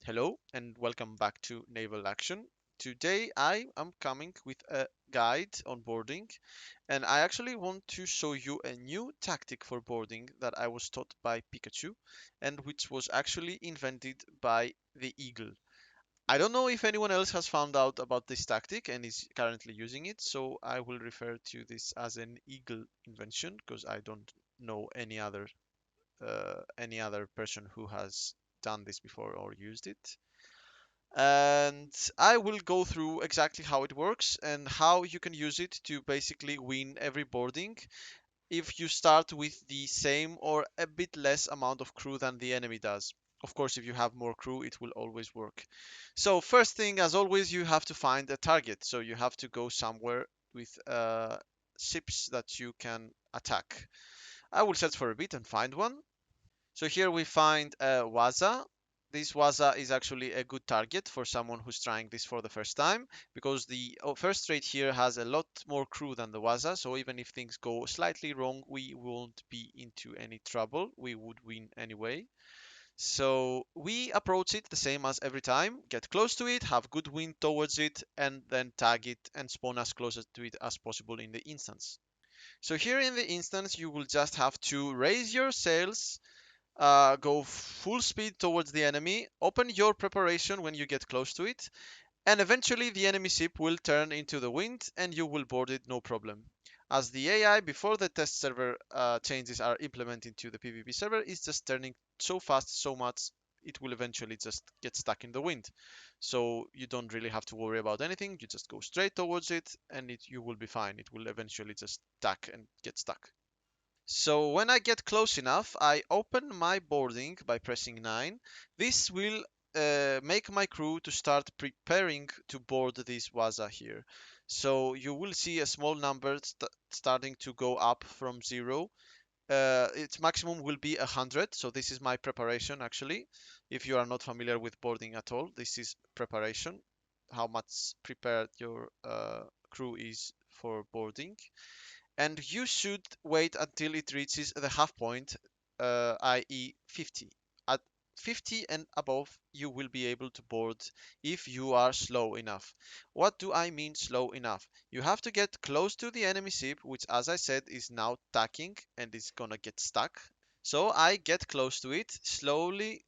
Hello and welcome back to Naval Action. Today I am coming with a guide on boarding, and I actually want to show you a new tactic for boarding that I was taught by Pikachu and which was actually invented by the eagle. I don't know if anyone else has found out about this tactic and is currently using it, so I will refer to this as an eagle invention because I don't know any other person who has done this before or used it. And I will go through exactly how it works and how you can use it to basically win every boarding if you start with the same or a bit less amount of crew than the enemy does. Of course, if you have more crew, it will always work. So first thing, as always, you have to find a target. So you have to go somewhere with ships that you can attack. I will search for a bit and find one. So here we find Waza. This Waza is actually a good target for someone who's trying this for the first time because the first rate here has a lot more crew than the Waza. So even if things go slightly wrong, we won't be into any trouble. We would win anyway. So we approach it the same as every time. Get close to it, have good wind towards it, and then tag it and spawn as close to it as possible in the instance. So here in the instance, you will just have to raise your sails, go full speed towards the enemy, open your preparation when you get close to it, and eventually the enemy ship will turn into the wind and you will board it no problem. As the AI before the test server changes are implemented to the PvP server is just turning so fast, so much, it will eventually just get stuck in the wind. So you don't really have to worry about anything, you just go straight towards it and you will be fine. It will eventually just tack and get stuck. So when I get close enough, I open my boarding by pressing 9. This will make my crew to start preparing to board this Waza here. So you will see a small number starting to go up from 0. Its maximum will be 100. So this is my preparation actually. If you are not familiar with boarding at all, this is preparation. How much prepared your crew is for boarding, and you should wait until it reaches the half point, i.e. 50. At 50 and above, you will be able to board if you are slow enough. What do I mean slow enough? You have to get close to the enemy ship, which as I said is now tacking and is gonna get stuck. So I get close to it slowly,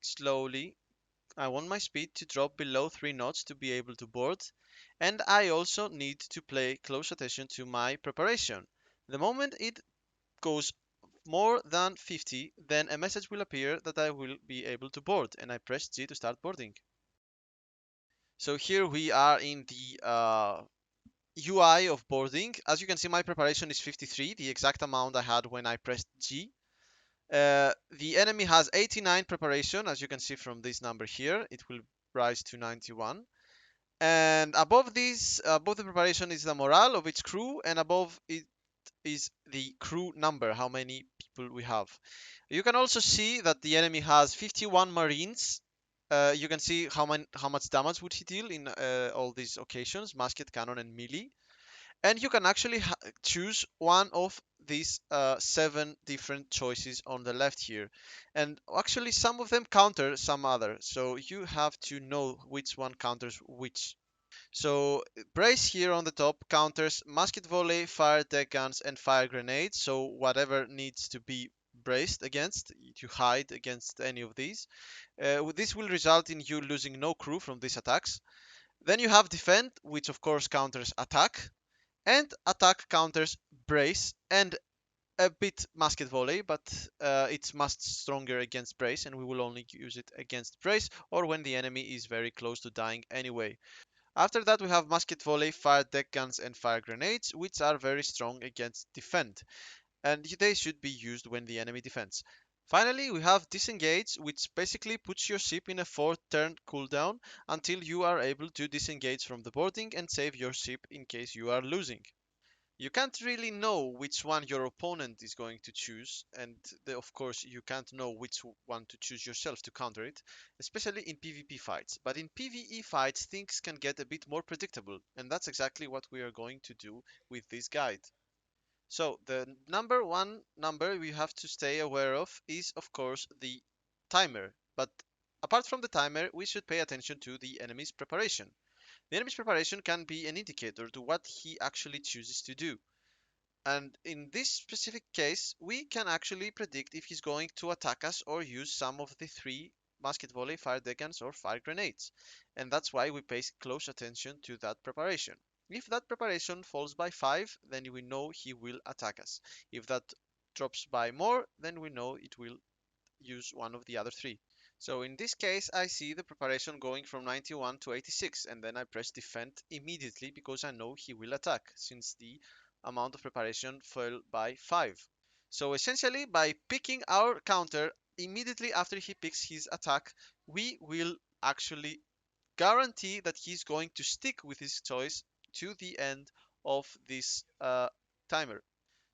slowly. I want my speed to drop below 3 knots to be able to board, and I also need to pay close attention to my preparation. The moment it goes more than 50, then a message will appear that I will be able to board, and I press G to start boarding. So here we are in the UI of boarding. As you can see, my preparation is 53, the exact amount I had when I pressed G. The enemy has 89 preparation, as you can see from this number here. It will rise to 91. And above this, above the preparation is the morale of its crew, and above it is the crew number, how many people we have. You can also see that the enemy has 51 marines. You can see how much damage would he deal in all these occasions, musket, cannon, and melee. And you can actually choose one of these 7 different choices on the left here. And actually some of them counter some other. So you have to know which one counters which. So brace here on the top counters musket volley, fire deck guns, and fire grenades. So whatever needs to be braced against, to hide against any of these. This will result in you losing no crew from these attacks. Then you have defend, which of course counters attack, and attack counters brace and a bit musket volley, but it's much stronger against brace, and we will only use it against brace or when the enemy is very close to dying anyway. After that, we have musket volley, fire deck guns, and fire grenades, which are very strong against defend, and they should be used when the enemy defends. Finally, we have disengage, which basically puts your ship in a 4-turn cooldown until you are able to disengage from the boarding and save your ship in case you are losing. You can't really know which one your opponent is going to choose, and of course you can't know which one to choose yourself to counter it, especially in PvP fights. But in PvE fights, things can get a bit more predictable, and that's exactly what we are going to do with this guide. So the number one number we have to stay aware of is of course the timer, but apart from the timer, we should pay attention to the enemy's preparation. The enemy's preparation can be an indicator to what he actually chooses to do. And in this specific case, we can actually predict if he's going to attack us or use some of the three musket volley, fire deck guns, or fire grenades. And that's why we pay close attention to that preparation. If that preparation falls by 5, then we know he will attack us. If that drops by more, then we know it will use one of the other three. So in this case, I see the preparation going from 91 to 86, and then I press defend immediately because I know he will attack, since the amount of preparation fell by 5. So essentially, by picking our counter immediately after he picks his attack, we will actually guarantee that he's going to stick with his choice to the end of this timer.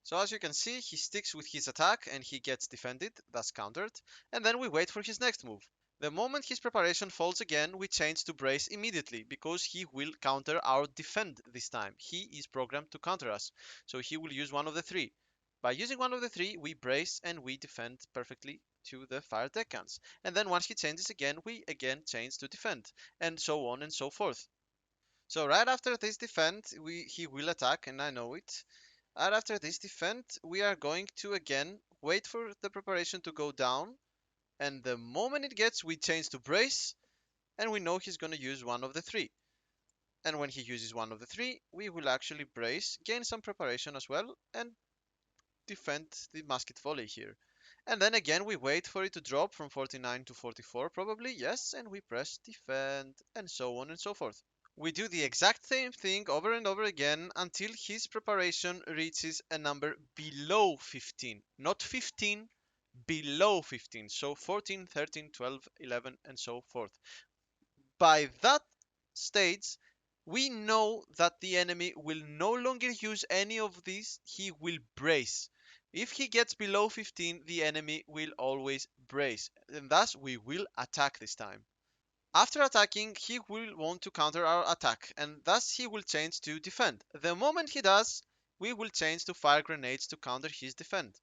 So as you can see, he sticks with his attack and he gets defended, thus countered, and then we wait for his next move. The moment his preparation falls again, we change to brace immediately, because he will counter our defend this time. He is programmed to counter us, so he will use one of the three. By using one of the three, we brace and we defend perfectly to the fire deck guns. And then once he changes again, we again change to defend, and so on and so forth. So right after this defend, he will attack, and I know it. And after this defend, we are going to again wait for the preparation to go down. And the moment it gets, we change to brace. And we know he's going to use one of the three. And when he uses one of the three, we will actually brace, gain some preparation as well, and defend the musket volley here. And then again, we wait for it to drop from 49 to 44, probably, yes, and we press defend, and so on and so forth. We do the exact same thing over and over again until his preparation reaches a number below 15. Not 15, below 15. So 14, 13, 12, 11, and so forth. By that stage, we know that the enemy will no longer use any of these. He will brace. If he gets below 15, the enemy will always brace. And thus, we will attack this time. After attacking, he will want to counter our attack, and thus he will change to defend. The moment he does, we will change to fire grenades to counter his defend.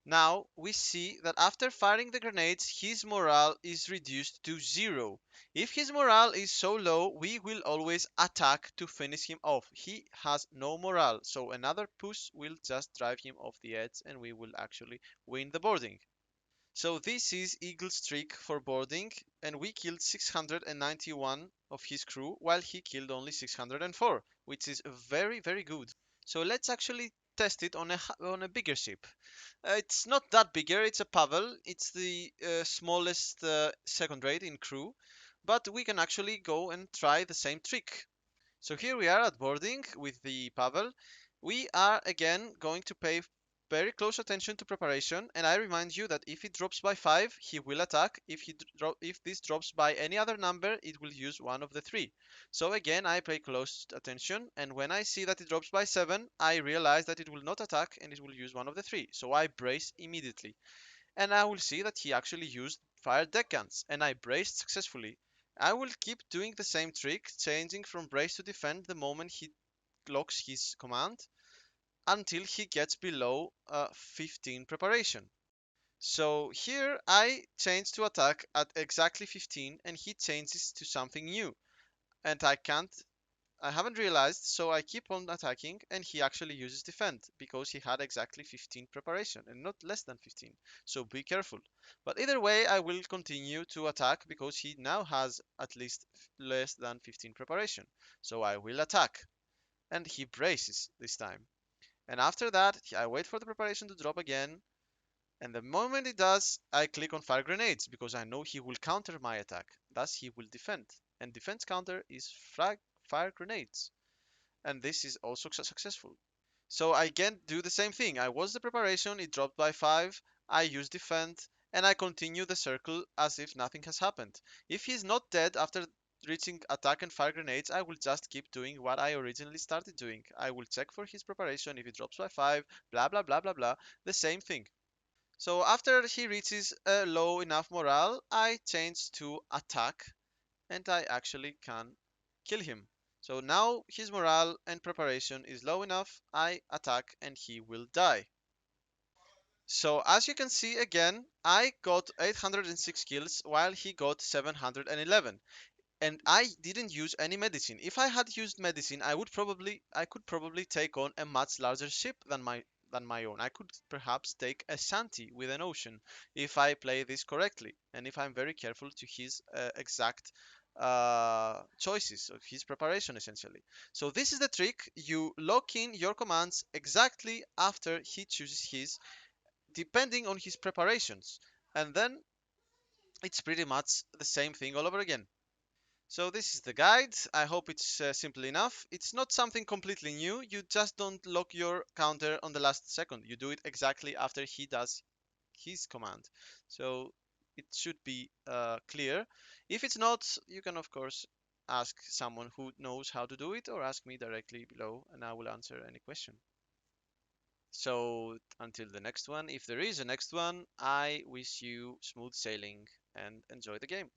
Now, we see that after firing the grenades, his morale is reduced to 0. If his morale is so low, we will always attack to finish him off. He has no morale, so another push will just drive him off the edge, and we will actually win the boarding. So this is Eagle's trick for boarding, and we killed 691 of his crew, while he killed only 604, which is very, very good. So let's actually test it on a bigger ship. It's not that bigger, it's a Pavel. It's the smallest second rate in crew, but we can actually go and try the same trick. So here we are at boarding with the Pavel. We are again going to pay very close attention to preparation, and I remind you that if it drops by 5, he will attack. If this drops by any other number, it will use one of the three. So again, I pay close attention, and when I see that it drops by 7, I realize that it will not attack and it will use one of the three. So I brace immediately, and I will see that he actually used fire deck guns, and I braced successfully. I will keep doing the same trick, changing from brace to defend the moment he locks his command, until he gets below 15 preparation. So here I change to attack at exactly 15, and he changes to something new. And I haven't realized, so I keep on attacking, and he actually uses defend because he had exactly 15 preparation and not less than 15. So be careful. But either way, I will continue to attack because he now has at least less than 15 preparation. So I will attack, and he braces this time. And after that, I wait for the preparation to drop again. And the moment it does, I click on fire grenades because I know he will counter my attack. Thus, he will defend. And defense counter is fire grenades. And this is also successful. So I again do the same thing. I was the preparation, it dropped by 5. I use defend, and I continue the circle as if nothing has happened. If he's not dead after reaching attack and fire grenades, I will just keep doing what I originally started doing. I will check for his preparation. If it drops by 5, blah blah blah blah blah, the same thing. So after he reaches a low enough morale, I change to attack, and I actually can kill him. So now his morale and preparation is low enough, I attack and he will die. So as you can see again, I got 806 kills while he got 711. And I didn't use any medicine. If I had used medicine, I could probably take on a much larger ship than my own. I could perhaps take a shanty with an ocean if I play this correctly and if I'm very careful to his exact choices of his preparation essentially. So this is the trick. You lock in your commands exactly after he chooses his, depending on his preparations, and then it's pretty much the same thing all over again. So this is the guide. I hope it's simple enough. It's not something completely new. You just don't lock your counter on the last second. You do it exactly after he does his command. So it should be clear. If it's not, you can of course ask someone who knows how to do it or ask me directly below and I will answer any question. So until the next one, if there is a next one, I wish you smooth sailing and enjoy the game.